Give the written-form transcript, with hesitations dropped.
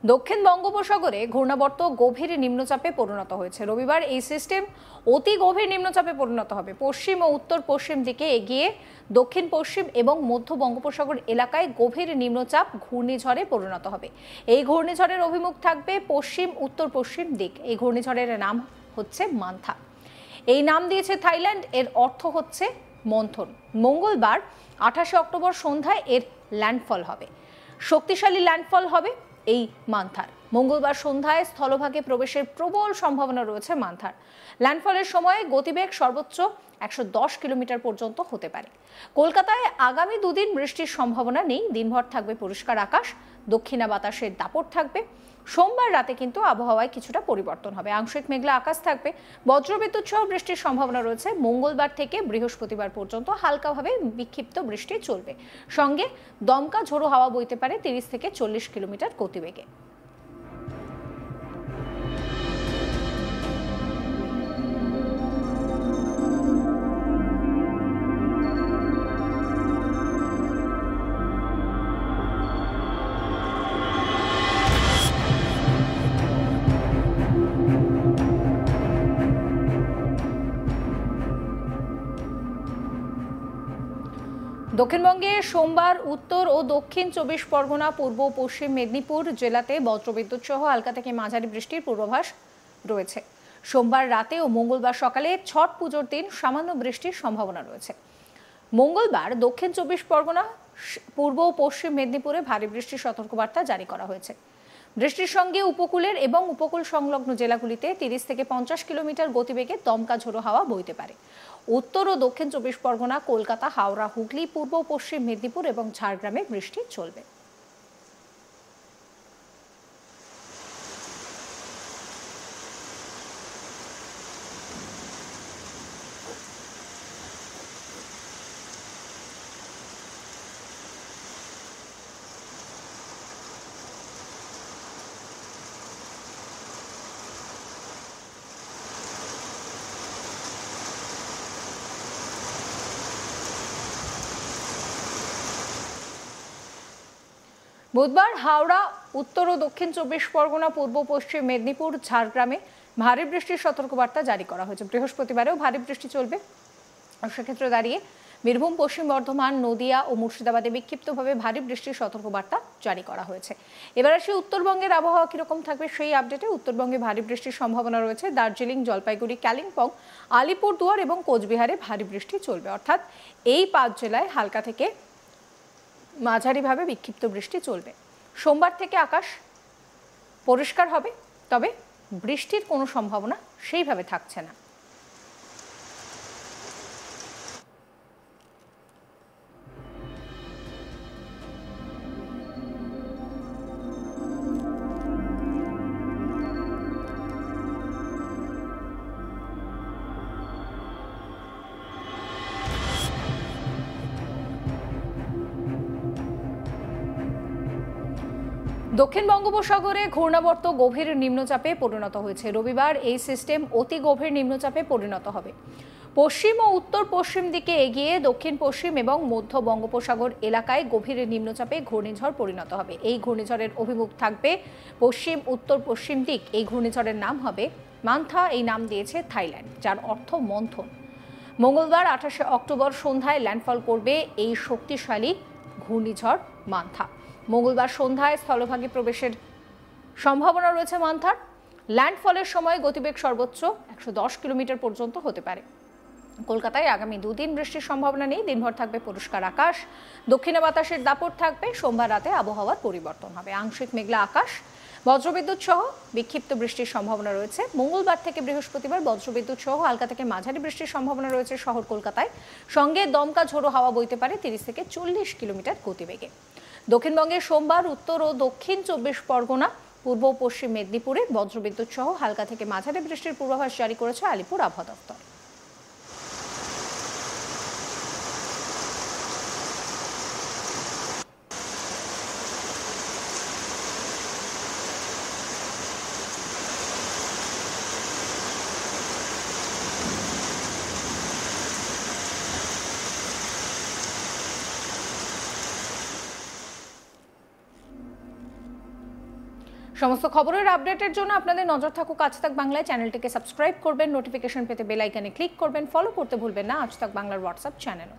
দক্ষিণ বঙ্গোপসাগরে ঘূর্ণাবর্ত গভীর নিম্নচাপে পরিণত হয়েছে। রবিবার এই সিস্টেম অতি গভীর নিম্নচাপে পরিণত হবে। পশ্চিম ও উত্তর পশ্চিম দিকে এগিয়ে দক্ষিণ পশ্চিম এবং মধ্য বঙ্গোপসাগর এলাকায় গভীর নিম্নচাপ ঘূর্ণিঝড়ে পরিণত হবে। এই ঘূর্ণিঝড়ের অভিমুখ থাকবে পশ্চিম উত্তর পশ্চিম দিক। এই ঘূর্ণিঝড়ের নাম হচ্ছে মান্থা। এই নাম দিয়েছে থাইল্যান্ড। এর অর্থ হচ্ছে মন্থন। মঙ্গলবার 28 অক্টোবর সন্ধ্যায় এর ল্যান্ডফল হবে। শক্তিশালী ল্যান্ডফল হবে এই মান্থার। মঙ্গলবার সন্ধ্যায় স্থলভাগে প্রবেশের প্রবল সম্ভাবনা রয়েছে মান্থার। ল্যান্ডফলের সময় গতিবেগ সর্বোচ্চ 110 কিলোমিটার পর্যন্ত হতে পারে। কলকাতায় আগামী দুদিন বৃষ্টির সম্ভাবনা নেই। দিনভর থাকবে পরিষ্কার আকাশ, দক্ষিণা বাতাসের দাপট থাকবে। সোমবার রাতে কিন্তু আবহাওয়ায় কিছুটা পরিবর্তন হবে। আংশিক মেঘলা আকাশ থাকবে। বজ্রবিদ্যুৎ সহ বৃষ্টির সম্ভাবনা রয়েছে। মঙ্গলবার থেকে বৃহস্পতিবার পর্যন্ত হালকাভাবে বিক্ষিপ্ত বৃষ্টি চলবে। সঙ্গে দমকা ঝোড়ো হাওয়া বইতে পারে 30 থেকে 40 কিলোমিটার গতিবেগে। দক্ষিণবঙ্গে সোমবার উত্তর ও দক্ষিণ 24 পরগনা, পূর্ব ও পশ্চিম মেদিনীপুর জেলাতে বজ্রবিদ্যুৎ সহ হালকা থেকে মাঝারি বৃষ্টির পূর্বাভাস রয়েছে। সোমবার রাতে ও মঙ্গলবার সকালে ছট পুজোর দিন সামান্য বৃষ্টির সম্ভাবনা রয়েছে। মঙ্গলবার দক্ষিণ 24 পরগনা, পূর্ব ও পশ্চিম মেদিনীপুরে ভারী বৃষ্টির সতর্কবার্তা জারি করা হয়েছে। বৃষ্টির সঙ্গে উপকূলের এবং উপকূল সংলগ্ন জেলাগুলিতে 30 থেকে 50 কিলোমিটার গতিবেগে দমকা ঝোড়ো হাওয়া বইতে পারে। উত্তর ও দক্ষিণ 24 পরগনা, কলকাতা, হাওড়া, হুগলি, পূর্ব ও পশ্চিম মেদিনীপুর এবং ঝাড়গ্রামে বৃষ্টি চলবে। বুধবার হাওড়া, উত্তর ও দক্ষিণ 24 পরগনা, পূর্ব পশ্চিম মেদিনীপুর, ঝাড়গ্রামে ভারী বৃষ্টির সতর্কবার্তা জারি করা হয়েছে। বৃহস্পতিবারেও ভারী বৃষ্টি চলবে। সেক্ষেত্রে দাঁড়িয়ে বীরভূম, পশ্চিম বর্ধমান, নদিয়া ও মুর্শিদাবাদে বিক্ষিপ্তভাবে ভারী বৃষ্টির সতর্কবার্তা জারি করা হয়েছে। এবার আসি উত্তরবঙ্গের আবহাওয়া কিরকম থাকবে সেই আপডেটে। উত্তরবঙ্গে ভারী বৃষ্টির সম্ভাবনা রয়েছে। দার্জিলিং, জলপাইগুড়ি, কালিম্পং, আলিপুরদুয়ার এবং কোচবিহারে ভারী বৃষ্টি চলবে। অর্থাৎ এই 5 জেলায় হালকা থেকে মাঝারিভাবে বিক্ষিপ্ত বৃষ্টি চলবে। সোমবার থেকে আকাশ পরিষ্কার হবে, তবে বৃষ্টির কোনো সম্ভাবনা সেইভাবে থাকছে না। দক্ষিণ বঙ্গোপসাগরে ঘূর্ণাবর্ত গভীর নিম্নচাপে পরিণত হয়েছে। রবিবার এই সিস্টেম অতি গভীর নিম্নচাপে পরিণত হবে। পশ্চিম ও উত্তর পশ্চিম দিকে এগিয়ে দক্ষিণ পশ্চিম এবং মধ্য বঙ্গোপসাগর এলাকায় গভীর নিম্নচাপে ঘূর্ণিঝড় পরিণত হবে। এই ঘূর্ণিঝড়ের অভিমুখ থাকবে পশ্চিম উত্তর পশ্চিম দিক। এই ঘূর্ণিঝড়ের নাম হবে মান্থা। এই নাম দিয়েছে থাইল্যান্ড, যার অর্থ মন্থন। মঙ্গলবার 28 অক্টোবর সন্ধ্যায় ল্যান্ডফল করবে এই শক্তিশালী ঘূর্ণিঝড় মান্থা। মঙ্গলবার সন্ধ্যায় স্থলভাগে প্রবেশের সম্ভাবনা রয়েছে মান্থার। ল্যান্ডফলের সময় গতিবেগ সর্বোচ্চ 110 কিলোমিটার পর্যন্ত হতে পারে। কলকাতায় আগামী দুদিন বৃষ্টির সম্ভাবনা নেই। দিনভর থাকবে পরিষ্কার আকাশ, দক্ষিণা বাতাসের দাপট থাকবে। সোমবার রাতে আবহাওয়ার পরিবর্তন হবে। আংশিক মেঘলা আকাশ, বজ্রবিদ্যুৎ সহ বিক্ষিপ্ত বৃষ্টির সম্ভাবনা রয়েছে। মঙ্গলবার থেকে বৃহস্পতিবার বজ্রবিদ্যুৎ সহ হালকা থেকে মাঝারি বৃষ্টির সম্ভাবনা রয়েছে শহর কলকাতায়। সঙ্গে দমকা ঝোড়ো হাওয়া বইতে পারে 30 থেকে 40 কিলোমিটার গতিবেগে। দক্ষিণবঙ্গে সোমবার উত্তর ও দক্ষিণ 24 পরগনা, পূর্ব ও পশ্চিম মেদিনীপুরে বজ্রবিদ্যুৎ সহ হালকা থেকে মাঝারি বৃষ্টির পূর্বাভাস জারি করেছে আলিপুর আবহাওয়া দপ্তর। সমস্ত খবরের আপডেটের জন্য আপনাদের নজর থাকুক আজ তাক বাংলায়। চ্যানেলটিকে সাবস্ক্রাইব করবেন, নোটিফিকেশন পেতে বেল আইকনে ক্লিক করবেন, ফলো করতে ভুলবেন না আজ তাক বাংলার হোয়াটসঅ্যাপ চ্যানেলও।